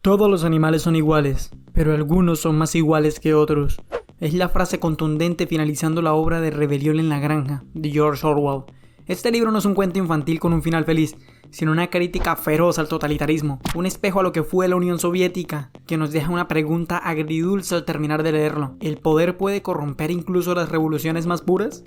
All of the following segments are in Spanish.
Todos los animales son iguales, pero algunos son más iguales que otros. Es la frase contundente finalizando la obra de Rebelión en la Granja, de George Orwell. Este libro no es un cuento infantil con un final feliz, sino una crítica feroz al totalitarismo, un espejo a lo que fue la Unión Soviética, que nos deja una pregunta agridulce al terminar de leerlo. ¿El poder puede corromper incluso las revoluciones más puras?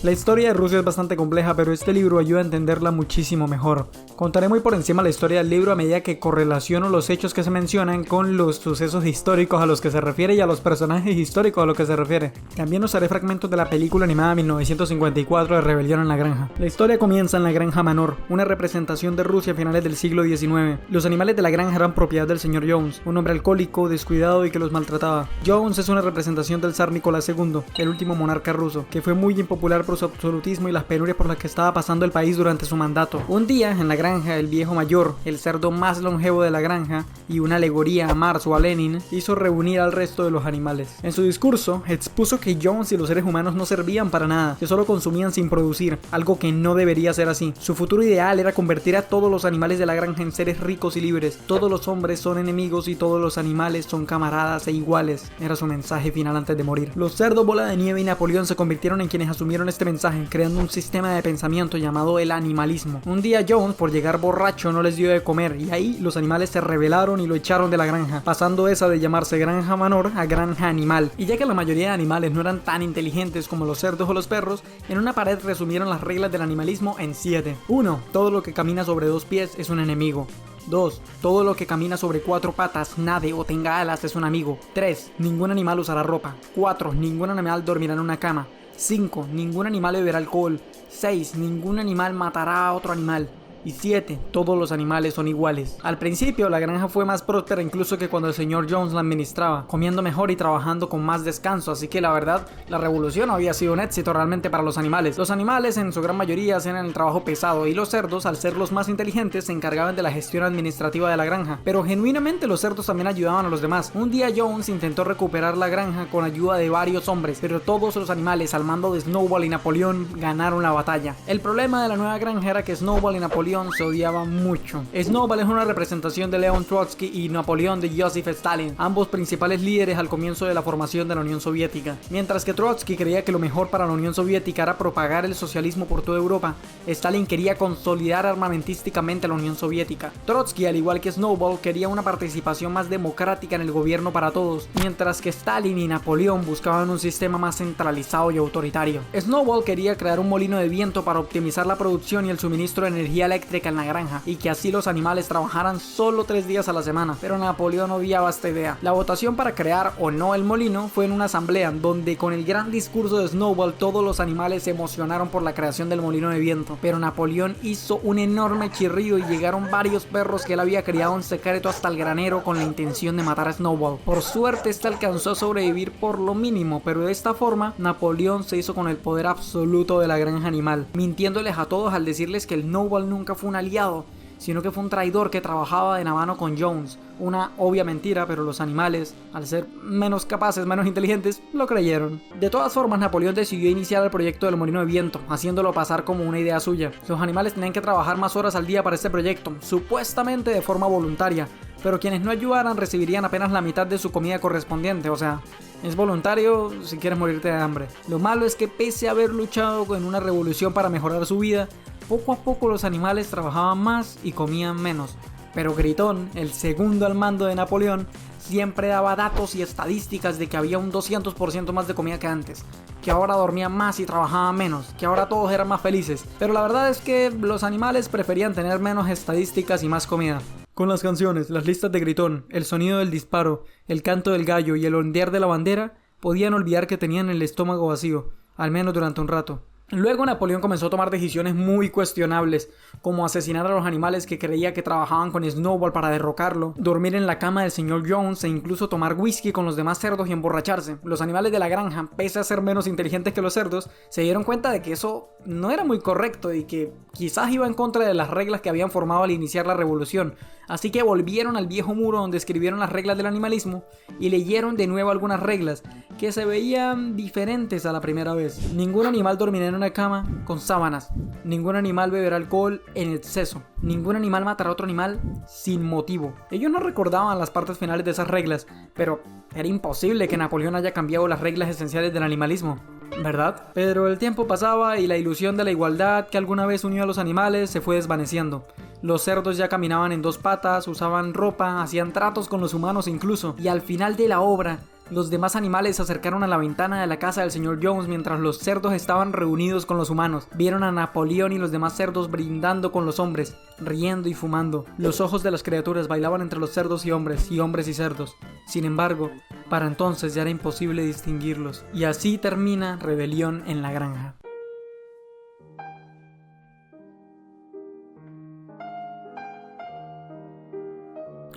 La historia de Rusia es bastante compleja, pero este libro ayuda a entenderla muchísimo mejor. Contaré muy por encima la historia del libro a medida que correlaciono los hechos que se mencionan con los sucesos históricos a los que se refiere y a los personajes históricos a los que se refiere. También usaré fragmentos de la película animada 1954 de Rebelión en la Granja. La historia comienza en la Granja Manor, una representación de Rusia a finales del siglo XIX. Los animales de la granja eran propiedad del señor Jones, un hombre alcohólico, descuidado y que los maltrataba. Jones es una representación del zar Nicolás II, el último monarca ruso, que fue muy impopular por su absolutismo y las penurias por las que estaba pasando el país durante su mandato. Un día, en la granja, el viejo mayor, el cerdo más longevo de la granja y una alegoría a Marx o a Lenin, hizo reunir al resto de los animales. En su discurso, expuso que Jones y los seres humanos no servían para nada, que solo consumían sin producir, algo que no debería ser así. Su futuro ideal era convertir a todos los animales de la granja en seres ricos y libres. Todos los hombres son enemigos y todos los animales son camaradas e iguales. Era su mensaje final antes de morir. Los cerdos, Bola de Nieve y Napoleón se convirtieron en quienes asumieron este mensaje, creando un sistema de pensamiento llamado el animalismo. Un día Jones, por llegar borracho, no les dio de comer y ahí los animales se rebelaron y lo echaron de la granja, pasando esa de llamarse Granja Manor a Granja Animal. Y ya que la mayoría de animales no eran tan inteligentes como los cerdos o los perros, en una pared resumieron las reglas del animalismo en 7. 1. Todo lo que camina sobre 2 pies es un enemigo. 2. Todo lo que camina sobre 4 patas, nade o tenga alas es un amigo. 3. Ningún animal usará ropa. 4. Ningún animal dormirá en una cama. 5. Ningún animal beberá alcohol. 6. Ningún animal matará a otro animal. Y 7. Todos los animales son iguales. Al principio, la granja fue más próspera incluso que cuando el señor Jones la administraba, comiendo mejor y trabajando con más descanso, así que la verdad, la revolución había sido un éxito realmente para los animales. Los animales en su gran mayoría hacían el trabajo pesado y los cerdos, al ser los más inteligentes, se encargaban de la gestión administrativa de la granja. Pero genuinamente los cerdos también ayudaban a los demás. Un día Jones intentó recuperar la granja con ayuda de varios hombres, pero todos los animales al mando de Snowball y Napoleón ganaron la batalla. El problema de la nueva granja era que Snowball y Napoleón se odiaban mucho. Snowball es una representación de León Trotsky y Napoleón de Joseph Stalin, ambos principales líderes al comienzo de la formación de la Unión Soviética. Mientras que Trotsky creía que lo mejor para la Unión Soviética era propagar el socialismo por toda Europa, Stalin quería consolidar armamentísticamente a la Unión Soviética. Trotsky, al igual que Snowball, quería una participación más democrática en el gobierno para todos, mientras que Stalin y Napoleón buscaban un sistema más centralizado y autoritario. Snowball quería crear un molino de viento para optimizar la producción y el suministro de energía eléctrica en la granja y que así los animales trabajaran solo 3 días a la semana, pero Napoleón odiaba esta idea. La votación para crear o no el molino fue en una asamblea donde con el gran discurso de Snowball todos los animales se emocionaron por la creación del molino de viento, pero Napoleón hizo un enorme chirrío y llegaron varios perros que él había criado en secreto hasta el granero con la intención de matar a Snowball. Por suerte este alcanzó a sobrevivir por lo mínimo, pero de esta forma Napoleón se hizo con el poder absoluto de la granja animal, mintiéndoles a todos al decirles que el Snowball nunca fue un aliado, sino que fue un traidor que trabajaba de la mano con Jones. Una obvia mentira, pero los animales, al ser menos capaces, menos inteligentes, lo creyeron. De todas formas, Napoleón decidió iniciar el proyecto del molino de viento, haciéndolo pasar como una idea suya. Los animales tenían que trabajar más horas al día para este proyecto, supuestamente de forma voluntaria, pero quienes no ayudaran recibirían apenas la mitad de su comida correspondiente, o sea, es voluntario si quieres morirte de hambre. Lo malo es que pese a haber luchado en una revolución para mejorar su vida, poco a poco los animales trabajaban más y comían menos. Pero Gritón, el segundo al mando de Napoleón, siempre daba datos y estadísticas de que había un 200% más de comida que antes, que ahora dormían más y trabajaban menos, que ahora todos eran más felices. Pero la verdad es que los animales preferían tener menos estadísticas y más comida. Con las canciones, las listas de Gritón, el sonido del disparo, el canto del gallo y el ondear de la bandera, podían olvidar que tenían el estómago vacío, al menos durante un rato. Luego Napoleón comenzó a tomar decisiones muy cuestionables, como asesinar a los animales que creía que trabajaban con Snowball para derrocarlo, dormir en la cama del señor Jones e incluso tomar whisky con los demás cerdos y emborracharse. Los animales de la granja, pese a ser menos inteligentes que los cerdos, se dieron cuenta de que eso no era muy correcto y que quizás iba en contra de las reglas que habían formado al iniciar la revolución. Así que volvieron al viejo muro donde escribieron las reglas del animalismo y leyeron de nuevo algunas reglas que se veían diferentes a la primera vez. Ningún animal dormirá en una cama con sábanas. Ningún animal beberá alcohol en exceso. Ningún animal matará a otro animal sin motivo. Ellos no recordaban las partes finales de esas reglas, pero era imposible que Napoleón haya cambiado las reglas esenciales del animalismo, ¿verdad? Pero el tiempo pasaba y la ilusión de la igualdad que alguna vez unió a los animales se fue desvaneciendo. Los cerdos ya caminaban en dos patas, usaban ropa, hacían tratos con los humanos incluso. Y al final de la obra, los demás animales se acercaron a la ventana de la casa del señor Jones mientras los cerdos estaban reunidos con los humanos. Vieron a Napoleón y los demás cerdos brindando con los hombres, riendo y fumando. Los ojos de las criaturas bailaban entre los cerdos y hombres y cerdos. Sin embargo, para entonces ya era imposible distinguirlos. Y así termina Rebelión en la Granja.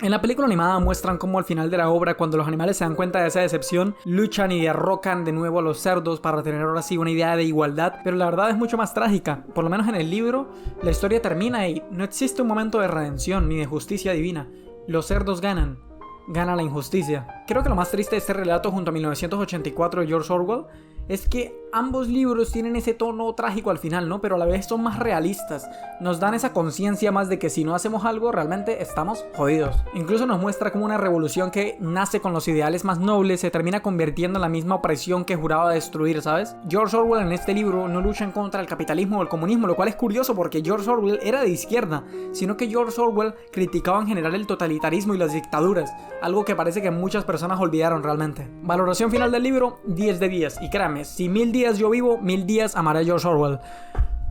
En la película animada muestran cómo al final de la obra, cuando los animales se dan cuenta de esa decepción, luchan y derrocan de nuevo a los cerdos para tener ahora sí una idea de igualdad, pero la verdad es mucho más trágica. Por lo menos en el libro, la historia termina y no existe un momento de redención ni de justicia divina. Los cerdos ganan. Gana la injusticia. Creo que lo más triste de este relato junto a 1984 de George Orwell es que ambos libros tienen ese tono trágico al final, ¿no? Pero a la vez son más realistas. Nos dan esa conciencia más de que si no hacemos algo, realmente estamos jodidos. Incluso nos muestra como una revolución que nace con los ideales más nobles se termina convirtiendo en la misma opresión que juraba destruir, ¿sabes? George Orwell en este libro no lucha en contra del capitalismo o el comunismo, lo cual es curioso porque George Orwell era de izquierda, sino que George Orwell criticaba en general el totalitarismo y las dictaduras, algo que parece que muchas personas olvidaron realmente. Valoración final del libro, 10 de 10. Y créanme, si 1000 días yo vivo, 1000 días amaré a George Orwell.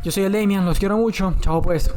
Yo soy el Damian, los quiero mucho. Chao pues.